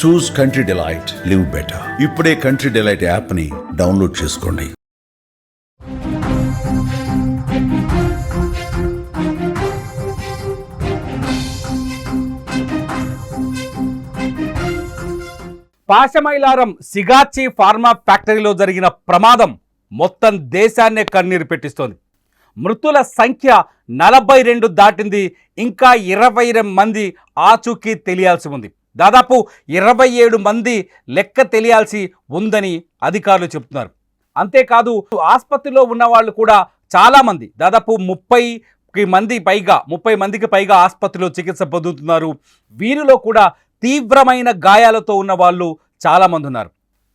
చూస్ country delight, live better. ఇప్పుడే country delight యాప్ని download చేసుకోండి. పాశమైలారం సిగాచి ఫార్మా ఫ్యాక్టరీలో జరిగిన ప్రమాదం మొత్తం దేశాన్నే కన్నీరు పెట్టిస్తోంది. మృతుల సంఖ్య 42 దాటింది. ఇంకా 20 మంది ఆచూకీ తెలియాల్సి ఉంది. దాదాపు 27 మంది లెక్క తెలియాల్సి ఉందని అధికారులు చెబుతున్నారు. అంతేకాదు ఆసుపత్రిలో ఉన్న వాళ్ళు కూడా చాలామంది, దాదాపు 30 మందికి పైగా ఆసుపత్రిలో చికిత్స పొందుతున్నారు. వీరిలో కూడా తీవ్రమైన గాయాలతో ఉన్న వాళ్ళు చాలామంది ఉన్నారు.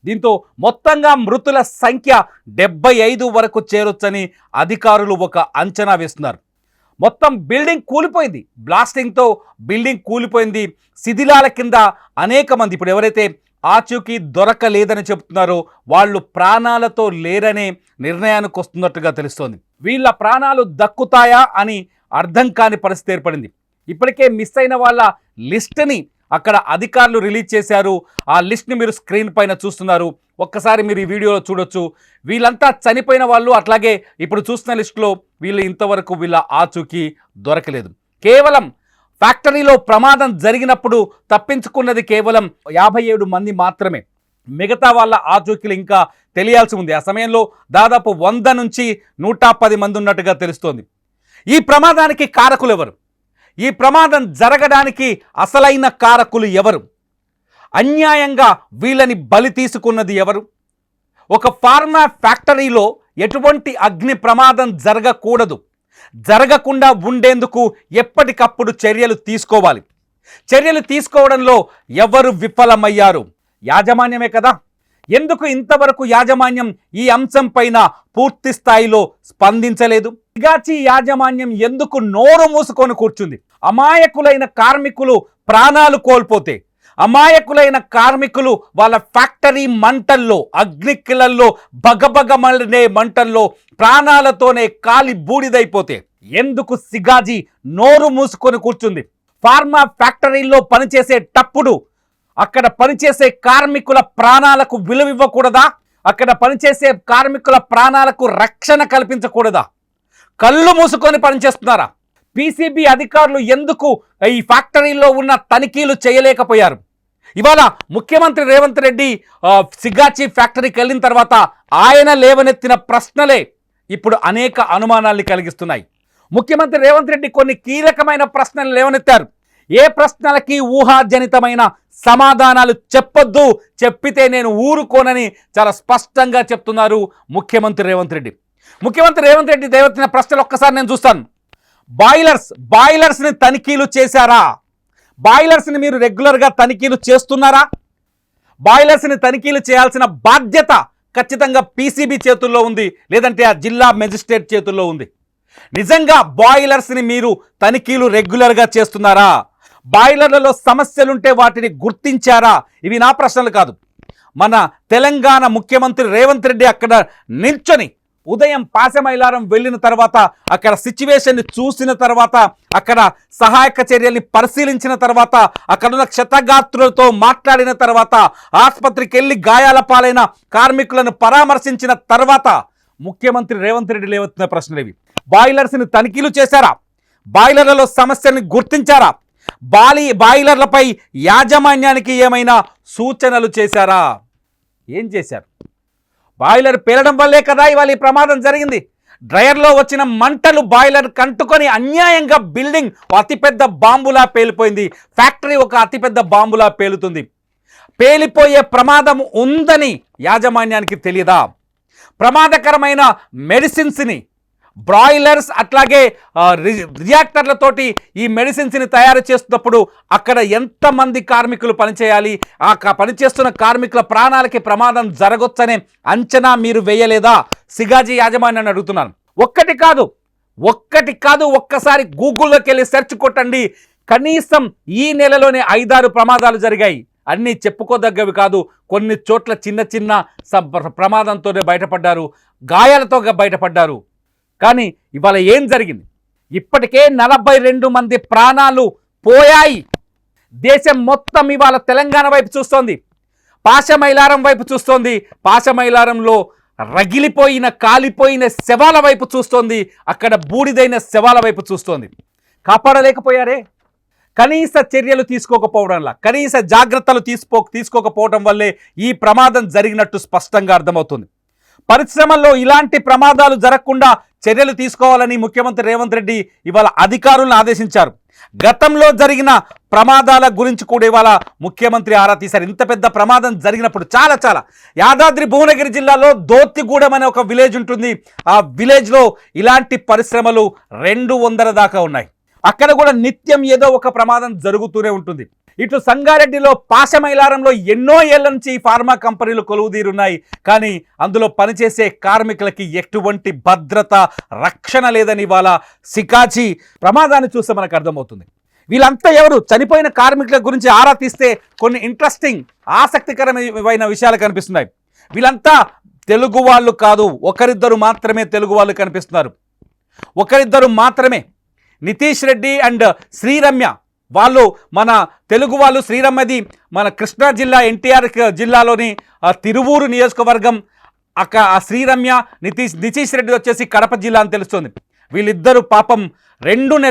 దీంతో మొత్తంగా మృతుల సంఖ్య 75 వరకు చేరొచ్చని అధికారులు ఒక అంచనా వేస్తున్నారు. మొత్తం బిల్డింగ్ కూలిపోయింది. బ్లాస్టింగ్తో బిల్డింగ్ కూలిపోయింది. శిథిలాల కింద అనేక మంది, ఇప్పుడు ఎవరైతే ఆచూకీ దొరకలేదని చెబుతున్నారో వాళ్ళు ప్రాణాలతో లేరనే నిర్ణయానికి వస్తున్నట్టుగా తెలుస్తోంది. వీళ్ళ ప్రాణాలు దక్కుతాయా అని అర్థం కాని పరిస్థితి ఏర్పడింది. ఇప్పటికే మిస్ అయిన వాళ్ళ లిస్ట్ని అక్కడ అధికారులు రిలీజ్ చేశారు. ఆ లిస్ట్ని మీరు స్క్రీన్ పైన చూస్తున్నారు. ఒక్కసారి మీరు ఈ వీడియోలో చూడొచ్చు. వీళ్ళంతా చనిపోయిన వాళ్ళు. అట్లాగే ఇప్పుడు చూస్తున్న లిస్టులో ఇంతవరకు వీళ్ళ ఆచూకీ దొరకలేదు. కేవలం ఫ్యాక్టరీలో ప్రమాదం జరిగినప్పుడు తప్పించుకున్నది కేవలం 57 మంది మాత్రమే. మిగతా వాళ్ళ ఆచూకీలు ఇంకా తెలియాల్సి ఉంది. ఆ సమయంలో దాదాపు 100 నుంచి 110 మంది ఉన్నట్టుగా తెలుస్తోంది. ఈ ప్రమాదానికి కారకులు ఎవరు? ఈ ప్రమాదం జరగడానికి అసలైన కారకులు ఎవరు? అన్యాయంగా వీళ్ళని బలి తీసుకున్నది ఎవరు? ఒక ఫార్మా ఫ్యాక్టరీలో ఎటువంటి అగ్ని ప్రమాదం జరగకుండా ఉండేందుకు ఎప్పటికప్పుడు చర్యలు తీసుకోవాలి. చర్యలు తీసుకోవడంలో ఎవరు విఫలమయ్యారు? యాజమాన్యమే కదా. ఎందుకు ఇంతవరకు యాజమాన్యం ఈ అంశం పైన పూర్తి స్థాయిలో స్పందించలేదు? సిగాచి యాజమాన్యం ఎందుకు నోరు మూసుకొని కూర్చుంది? అమాయకులైన కార్మికులు ప్రాణాలు కోల్పోతే, అమాయకులైన కార్మికులు వాళ్ళ ఫ్యాక్టరీ మంటల్లో, అగ్నికిలల్లో, బగబగమనే మంటల్లో ప్రాణాలతోనే కాలి బూడిదైపోతే ఎందుకు సిగాజీ నోరు మూసుకొని కూర్చుంది? ఫార్మా ఫ్యాక్టరీల్లో పనిచేసేటప్పుడు అక్కడ పనిచేసే కార్మికుల ప్రాణాలకు విలువివ్వకూడదా? అక్కడ పనిచేసే కార్మికుల ప్రాణాలకు రక్షణ కల్పించకూడదా? కళ్ళు మూసుకొని పనిచేస్తున్నారా? పీసీబీ అధికారులు ఎందుకు ఈ ఫ్యాక్టరీలో ఉన్న తనిఖీలు చేయలేకపోయారు? ఇవాళ ముఖ్యమంత్రి రేవంత్ రెడ్డి సిగాచి ఫ్యాక్టరీకి వెళ్ళిన తర్వాత ఆయన లేవనెత్తిన ప్రశ్నలే ఇప్పుడు అనేక అనుమానాల్ని కలిగిస్తున్నాయి. ముఖ్యమంత్రి రేవంత్ రెడ్డి కొన్ని కీలకమైన ప్రశ్నలు లేవనెత్తారు. ఏ ప్రశ్నలకి ఊహాజనితమైన సమాధానాలు చెప్పొద్దు, చెప్పితే నేను ఊరుకోనని చాలా స్పష్టంగా చెప్తున్నారు ముఖ్యమంత్రి రేవంత్ రెడ్డి. ముఖ్యమంత్రి రేవంత్ రెడ్డి లేవనెత్తిన ప్రశ్నలు ఒక్కసారి నేను చూస్తాను. బాయిలర్స్ని తనిఖీలు చేశారా? బాయిలర్స్ని మీరు రెగ్యులర్గా తనిఖీలు చేస్తున్నారా? బాయిలర్స్ని తనిఖీలు చేయాల్సిన బాధ్యత ఖచ్చితంగా పీసీబీ చేతుల్లో ఉంది, లేదంటే ఆ జిల్లా మెజిస్ట్రేట్ చేతుల్లో ఉంది. నిజంగా బాయిలర్స్ని మీరు తనిఖీలు రెగ్యులర్గా చేస్తున్నారా? బాయిలర్లలో సమస్యలుంటే వాటిని గుర్తించారా? ఇవి నా ప్రశ్నలు కాదు. మన తెలంగాణ ముఖ్యమంత్రి రేవంత్ రెడ్డి అక్కడ నిల్చొని ఉదయం పాశమైలారం వెళ్ళిన తర్వాత, అక్కడ సిచ్యువేషన్ని చూసిన తర్వాత, అక్కడ సహాయక చర్యల్ని పరిశీలించిన తర్వాత, అక్కడున్న క్షతగాత్రులతో మాట్లాడిన తర్వాత, ఆసుపత్రికి వెళ్ళి గాయాల పాలైన కార్మికులను పరామర్శించిన తర్వాత ముఖ్యమంత్రి రేవంత్ రెడ్డి లేవెత్తిన ప్రశ్నలు ఇవి. బాయిలర్స్ని తనిఖీలు చేశారా? బాయిలర్లలో సమస్యల్ని గుర్తించారా? బాయిలర్లపై యాజమాన్యానికి ఏమైనా సూచనలు చేశారా? ఏం చేశారు? బాయిలర్ పేలడం వల్లే కదా ఇవాళ ఈ ప్రమాదం జరిగింది. డ్రైయర్లో వచ్చిన మంటలు బాయిలర్ కంటుకొని అన్యాయంగా బిల్డింగ్ అతిపెద్ద బాంబులా పేలిపోయింది. ఫ్యాక్టరీ ఒక అతిపెద్ద బాంబులా పేలుతుంది. పేలిపోయే ప్రమాదం ఉందని యాజమాన్యానికి తెలియదా? ప్రమాదకరమైన మెడిసిన్స్ని, బ్రాయిలర్స్ అట్లాగే రియాక్టర్లతోటి ఈ మెడిసిన్స్ని తయారు చేస్తున్నప్పుడు అక్కడ ఎంతమంది కార్మికులు పనిచేయాలి? ఆ పనిచేస్తున్న కార్మికుల ప్రాణాలకి ప్రమాదం జరగొచ్చనే అంచనా మీరు వేయలేదా? సిగాజీ యాజమాన్యాన్ని అడుగుతున్నాను. ఒక్కటి కాదు, ఒక్కసారి గూగుల్లోకి వెళ్ళి సెర్చ్ కొట్టండి. కనీసం ఈ నెలలోనే 5-6 ప్రమాదాలు జరిగాయి. అన్నీ చెప్పుకోదగ్గవి కాదు. కొన్ని చోట్ల చిన్న ప్రమాదంతోనే బయటపడ్డారు, గాయాలతో బయటపడ్డారు. కానీ ఇవాళ ఏం జరిగింది? ఇప్పటికే 42 మంది ప్రాణాలు పోయాయి. దేశం మొత్తం ఇవాళ తెలంగాణ వైపు చూస్తోంది, పాశమైలారం వైపు చూస్తోంది, పాశమైలారంలో రగిలిపోయిన కాలిపోయిన శవాల వైపు చూస్తోంది, అక్కడ బూడిదైన శవాల వైపు చూస్తోంది. కాపాడలేకపోయారే. కనీస చర్యలు తీసుకోకపోవడంలా, కనీస జాగ్రత్తలు తీసుకోకపోవడం వల్లే ఈ ప్రమాదం జరిగినట్టు స్పష్టంగా అర్థమవుతుంది. పరిశ్రమల్లో ఇలాంటి ప్రమాదాలు జరగకుండా చర్యలు తీసుకోవాలని ముఖ్యమంత్రి రేవంత్ రెడ్డి ఇవాళ అధికారులను ఆదేశించారు. గతంలో జరిగిన ప్రమాదాల గురించి కూడా ఇవాళ ముఖ్యమంత్రి ఆరా తీశారు. ఇంత పెద్ద ప్రమాదం జరిగినప్పుడు చాలా యాదాద్రి భువనగిరి జిల్లాలో దోత్తిగూడెం అనే ఒక విలేజ్ ఉంటుంది. ఆ విలేజ్లో ఇలాంటి పరిశ్రమలు 200 దాకా ఉన్నాయి. అక్కడ కూడా నిత్యం ఏదో ఒక ప్రమాదం జరుగుతూనే ఉంటుంది. ఇటు సంగారెడ్డిలో పాశమైలారంలో ఎన్నో ఏళ్ల నుంచి ఈ ఫార్మా కంపెనీలు కొలువుదీరున్నాయి. కానీ అందులో పనిచేసే కార్మికులకి ఎటువంటి భద్రత రక్షణ లేదని ఇవాళ సికాచి ప్రమాదాన్ని చూస్తే మనకు అర్థమవుతుంది. వీళ్ళంతా ఎవరు? చనిపోయిన కార్మికుల గురించి ఆరా తీస్తే కొన్ని ఇంట్రెస్టింగ్ ఆసక్తికరమైన విషయాలు కనిపిస్తున్నాయి. వీళ్ళంతా తెలుగు వాళ్ళు కాదు, ఒకరిద్దరు మాత్రమే తెలుగు వాళ్ళు కనిపిస్తున్నారు. ఒకరిద్దరు మాత్రమే. నితీష్ రెడ్డి అండ్ శ్రీరమ్య వాళ్ళు మన తెలుగు వాళ్ళు. శ్రీరమ్యది మన కృష్ణా జిల్లా ఎన్టీఆర్ జిల్లాలోని తిరువూరు నియోజకవర్గం. ఆ శ్రీరమ్య నితీష్ రెడ్డి వచ్చేసి కడప జిల్లా అని తెలుస్తుంది. వీళ్ళిద్దరూ పాపం 2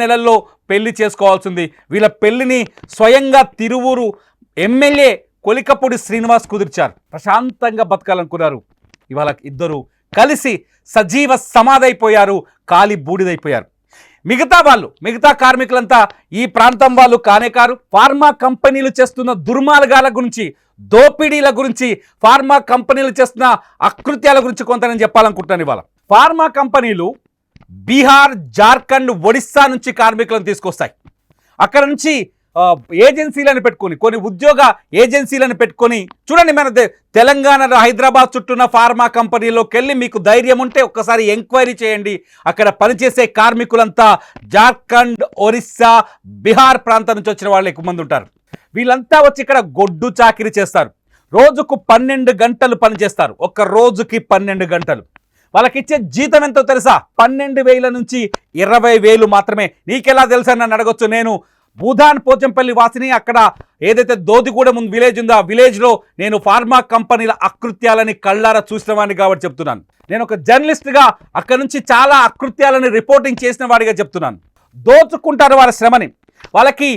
నెలల్లో పెళ్లి చేసుకోవాల్సింది. వీళ్ళ పెళ్లిని స్వయంగా తిరువూరు ఎమ్మెల్యే కొలికపూడి శ్రీనివాస్ కుదిర్చారు. ప్రశాంతంగా బతకాలనుకున్నారు. ఇవాళ ఇద్దరు కలిసి సజీవ సమాధైపోయారు, కాలి బూడిదైపోయారు. మిగతా కార్మికులంతా ఈ ప్రాంతం వాళ్ళు కానే కారు. ఫార్మా కంపెనీలు చేస్తున్న దుర్మార్గాల గురించి, దోపిడీల గురించి, ఫార్మా కంపెనీలు చేస్తున్న అకృత్యాల గురించి కొంత నేను చెప్పాలనుకుంటున్నాను. ఇవాళ ఫార్మా కంపెనీలు బీహార్, జార్ఖండ్, ఒడిస్సా నుంచి కార్మికులను తీసుకొస్తాయి. అక్కడ నుంచి ఏజెన్సీలను పెట్టుకొని, కొన్ని ఉద్యోగ ఏజెన్సీలను పెట్టుకొని, చూడండి మన తెలంగాణలో హైదరాబాద్ చుట్టూన్న ఫార్మా కంపెనీలోకి వెళ్ళి మీకు ధైర్యం ఉంటే ఒక్కసారి ఎంక్వైరీ చేయండి. అక్కడ పనిచేసే కార్మికులంతా జార్ఖండ్, ఒరిస్సా, బీహార్ ప్రాంతం నుంచి వచ్చిన వాళ్ళు ఎక్కువ మంది ఉంటారు. వీళ్ళంతా వచ్చి ఇక్కడ గొడ్డు చాకిరీ చేస్తారు. రోజుకు 12 గంటలు పనిచేస్తారు. ఒక్క రోజుకి 12 గంటలు. వాళ్ళకిచ్చే జీతం ఎంతో తెలుసా? 12,000 నుంచి 20,000 మాత్రమే. నీకెలా తెలుసా నన్ను అడగొచ్చు. నేను భూదాన్ పోచంపల్లి వాసిని. అక్కడ ఏదైతే దోతిగూడెం విలేజ్ ఉందో ఆ విలేజ్లో నేను ఫార్మా కంపెనీల అకృత్యాలని కళ్ళారా చూసిన వాడిని కాబట్టి చెప్తున్నాను. నేను ఒక జర్నలిస్ట్గా అక్కడ నుంచి చాలా అకృత్యాలని రిపోర్టింగ్ చేసిన వాడిగా చెప్తున్నాను. దోచుకుంటారు వాళ్ళ శ్రమని. వాళ్ళకి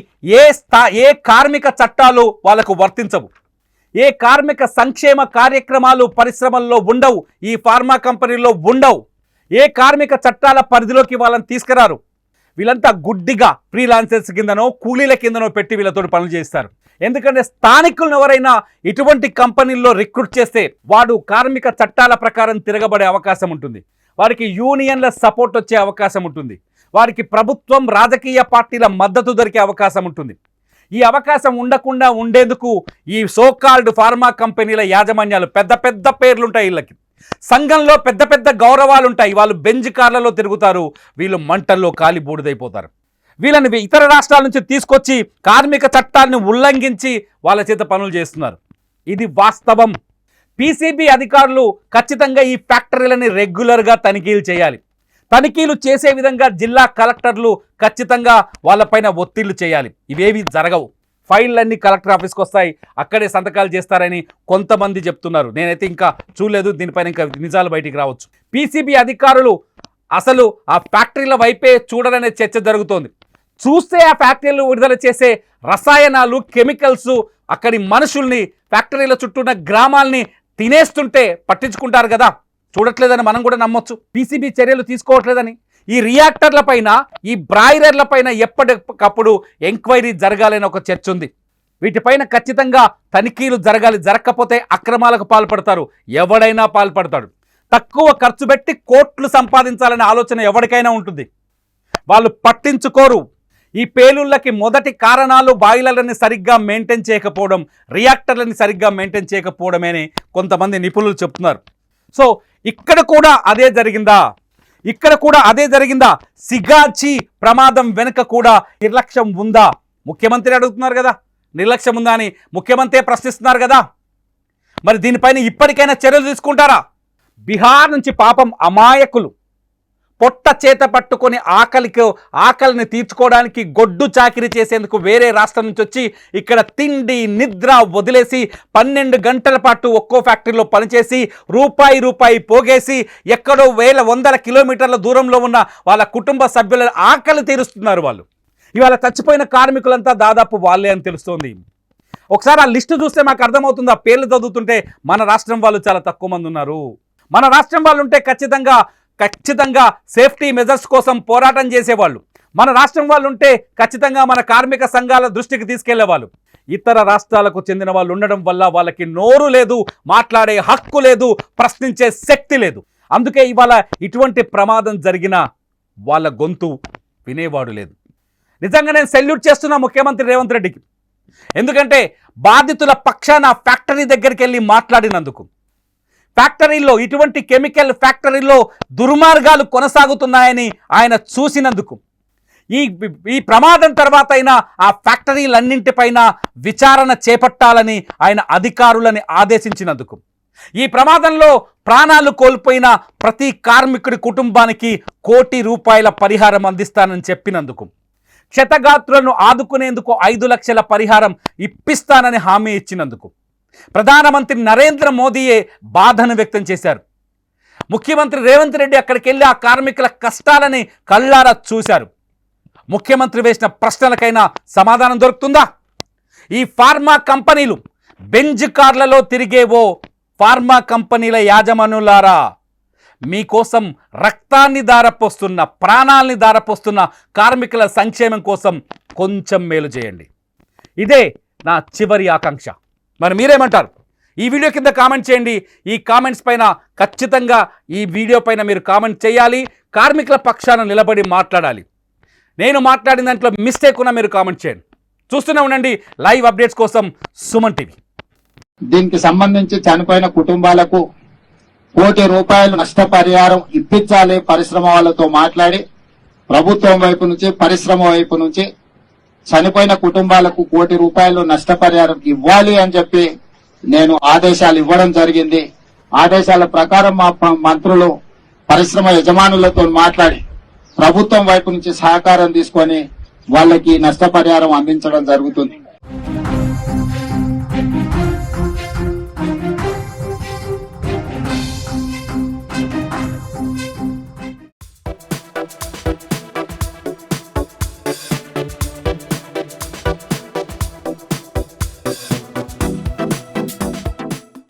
ఏ కార్మిక చట్టాలు వాళ్ళకు వర్తించవు. ఏ కార్మిక సంక్షేమ కార్యక్రమాలు పరిశ్రమల్లో ఉండవు. ఈ ఫార్మా కంపెనీల్లో ఉండవు. ఏ కార్మిక చట్టాల పరిధిలోకి వాళ్ళని తీసుకురారు. వీళ్ళంతా గుడ్డిగా ఫ్రీలాన్సర్స్ కిందనో కూలీల కిందనో పెట్టి వీళ్ళతో పనులు చేస్తారు. ఎందుకంటే స్థానికులను ఎవరైనా ఇటువంటి కంపెనీల్లో రిక్రూట్ చేస్తే వాడు కార్మిక చట్టాల ప్రకారం తిరగబడే అవకాశం ఉంటుంది. వారికి యూనియన్ల సపోర్ట్ వచ్చే అవకాశం ఉంటుంది. వారికి ప్రభుత్వం, రాజకీయ పార్టీల మద్దతు దొరికే అవకాశం ఉంటుంది. ఈ అవకాశం ఉండకుండా ఉండేందుకు ఈ సోకాల్డ్ ఫార్మా కంపెనీల యాజమాన్యాలు పెద్ద పేర్లుంటాయి. వీళ్ళకి సంఘంలో పెద్ద గౌరవాలు ఉంటాయి. వాళ్ళు బెంజ్ కార్లలో తిరుగుతారు. వీళ్ళు మంటల్లో కాలి బూడిదైపోతారు. వీళ్ళని ఇతర రాష్ట్రాల నుంచి తీసుకొచ్చి కార్మిక చట్టాన్ని ఉల్లంఘించి వాళ్ళ చేత పనులు చేస్తున్నారు. ఇది వాస్తవం. పీసీబీ అధికారులు ఖచ్చితంగా ఈ ఫ్యాక్టరీలని రెగ్యులర్గా తనిఖీలు చేయాలి. తనిఖీలు చేసే విధంగా జిల్లా కలెక్టర్లు ఖచ్చితంగా వాళ్ళపైన ఒత్తిళ్లు చేయాలి. ఇవేవి జరగవు. ఫైళ్ళన్నీ కలెక్టర్ ఆఫీస్కి వస్తాయి, అక్కడే సంతకాలు చేస్తారని కొంతమంది చెప్తున్నారు. నేనైతే ఇంకా చూడలేదు. దీనిపైన ఇంకా నిజాలు బయటికి రావచ్చు. పీసీబీ అధికారులు అసలు ఆ ఫ్యాక్టరీల వైపే చూడరనే చర్చ జరుగుతోంది. చూస్తే ఆ ఫ్యాక్టరీలు విడుదల చేసే రసాయనాలు, కెమికల్స్ అక్కడి మనుషుల్ని, ఫ్యాక్టరీల చుట్టూన్న గ్రామాల్ని తినేస్తుంటే పట్టించుకుంటారు కదా. చూడట్లేదని మనం కూడా నమ్మొచ్చు. పీసీబీ చర్యలు తీసుకోవట్లేదని. ఈ రియాక్టర్ల పైన, ఈ బ్రాయిలర్ల పైన ఎప్పటికప్పుడు ఎంక్వైరీ జరగాలని ఒక చర్చ ఉంది. వీటిపైన ఖచ్చితంగా తనిఖీలు జరగాలి. జరగకపోతే అక్రమాలకు పాల్పడతారు. ఎవడైనా పాల్పడతాడు. తక్కువ ఖర్చు పెట్టి కోట్లు సంపాదించాలనే ఆలోచన ఎవరికైనా ఉంటుంది. వాళ్ళు పట్టించుకోరు. ఈ పేలుళ్ళకి మొదటి కారణాలు బాయిలర్లని సరిగ్గా మెయింటైన్ చేయకపోవడం, రియాక్టర్లని సరిగ్గా మెయింటైన్ చేయకపోవడమని కొంతమంది నిపుణులు చెప్తున్నారు. సో ఇక్కడ కూడా అదే జరిగిందా? సిగాచి ప్రమాదం వెనుక కూడా నిర్లక్ష్యం ఉందా? ముఖ్యమంత్రి అడుగుతున్నారు కదా, నిర్లక్ష్యం ఉందా అని ముఖ్యమంత్రి ప్రశ్నిస్తున్నారు కదా. మరి దీనిపైన ఇప్పటికైనా చర్యలు తీసుకుంటారా? బీహార్ నుంచి పాపం అమాయకులు పొట్ట చేత పట్టుకొని ఆకలిని తీర్చుకోవడానికి గొడ్డు చాకిరీ చేసేందుకు వేరే రాష్ట్రం నుంచి వచ్చి ఇక్కడ తిండి నిద్ర వదిలేసి 12 గంటల పాటు ఒక్కో ఫ్యాక్టరీలో పనిచేసి రూపాయి పోగేసి ఎక్కడో వందల కిలోమీటర్ల దూరంలో ఉన్న వాళ్ళ కుటుంబ సభ్యుల ఆకలి తీరుస్తున్నారు వాళ్ళు. ఇవాళ చచ్చిపోయిన కార్మికులంతా దాదాపు వాళ్ళే అని తెలుస్తోంది. ఒకసారి ఆ లిస్టు చూస్తే మాకు అర్థమవుతుంది. ఆ పేర్లు చదువుతుంటే మన రాష్ట్రం వాళ్ళు చాలా తక్కువ మంది ఉన్నారు. మన రాష్ట్రం వాళ్ళు ఉంటే ఖచ్చితంగా సేఫ్టీ మెజర్స్ కోసం పోరాటం చేసేవాళ్ళు. మన రాష్ట్రం వాళ్ళు ఉంటే ఖచ్చితంగా మన కార్మిక సంఘాల దృష్టికి తీసుకెళ్లేవాళ్ళు. ఇతర రాష్ట్రాలకు చెందిన వాళ్ళు ఉండడం వల్ల వాళ్ళకి నోరు లేదు, మాట్లాడే హక్కు లేదు, ప్రశ్నించే శక్తి లేదు. అందుకే ఇవాళ ఇటువంటి ప్రమాదం జరిగినా వాళ్ళ గొంతు వినేవాడు లేదు. నిజంగా నేను సెల్యూట్ చేస్తున్నా ముఖ్యమంత్రి రేవంత్ రెడ్డికి. ఎందుకంటే బాధితుల పక్షాన ఫ్యాక్టరీ దగ్గరికి వెళ్ళి మాట్లాడినందుకు, ఫ్యాక్టరీలో ఇటువంటి కెమికల్ ఫ్యాక్టరీలో దుర్మార్గాలు కొనసాగుతున్నాయని ఆయన చూసినందుకు, ఈ ప్రమాదం తర్వాత అయినా ఆ ఫ్యాక్టరీలన్నింటిపైన విచారణ చేపట్టాలని ఆయన అధికారులని ఆదేశించినందుకు, ఈ ప్రమాదంలో ప్రాణాలు కోల్పోయిన ప్రతి కార్మికుడి కుటుంబానికి ₹1,00,00,000 పరిహారం అందిస్తానని చెప్పినందుకు, క్షతగాత్రులను ఆదుకునేందుకు 5 లక్షల పరిహారం ఇప్పిస్తానని హామీ ఇచ్చినందుకు ప్రధానమంత్రి నరేంద్ర మోదీయే బాధను వ్యక్తం చేశారు. ముఖ్యమంత్రి రేవంత్ రెడ్డి అక్కడికి వెళ్ళి ఆ కార్మికుల కష్టాలని కళ్ళారా చూశారు. ముఖ్యమంత్రి వేసిన ప్రశ్నలకైనా సమాధానం దొరుకుతుందా? ఈ ఫార్మా కంపెనీలు బెంజ్ కార్లలో తిరిగేవో ఫార్మా కంపెనీల యాజమానులారా, మీకోసం రక్తాన్ని దారపోస్తున్న, ప్రాణాలని దారపోస్తున్న కార్మికుల సంక్షేమం కోసం కొంచెం మేలు చేయండి. ఇదే నా చివరి ఆకాంక్ష. మరి మీరేమంటారు? ఈ వీడియో కింద కామెంట్ చేయండి. ఈ కామెంట్స్ పైన ఖచ్చితంగా ఈ వీడియో పైన మీరు కామెంట్ చేయాలి. కార్మికుల పక్షాన నిలబడి మాట్లాడాలి. నేను మాట్లాడిన దాంట్లో మిస్టేక్ ఉన్నా మీరు కామెంట్ చేయండి. చూస్తూనే ఉండండి లైవ్ అప్డేట్స్ కోసం సుమన్ టీవీ. దీనికి సంబంధించి చనిపోయిన కుటుంబాలకు ₹1,00,00,000 నష్టపరిహారం ఇప్పించాలి. పరిశ్రమ వాళ్ళతో మాట్లాడి ప్రభుత్వం వైపు నుంచి, పరిశ్రమ వైపు నుంచి చనిపోయిన కుటుంబాలకు ₹1,00,00,000 నష్టపరిహారం ఇవ్వాలి అని చెప్పి నేను ఆదేశాలు ఇవ్వడం జరిగింది. ఆదేశాల ప్రకారం మా మంత్రులు పరిశ్రమ యజమానులతో మాట్లాడి ప్రభుత్వం వైపు నుంచి సహకారం తీసుకొని వాళ్ళకి నష్టపరిహారం అందించడం జరుగుతుంది.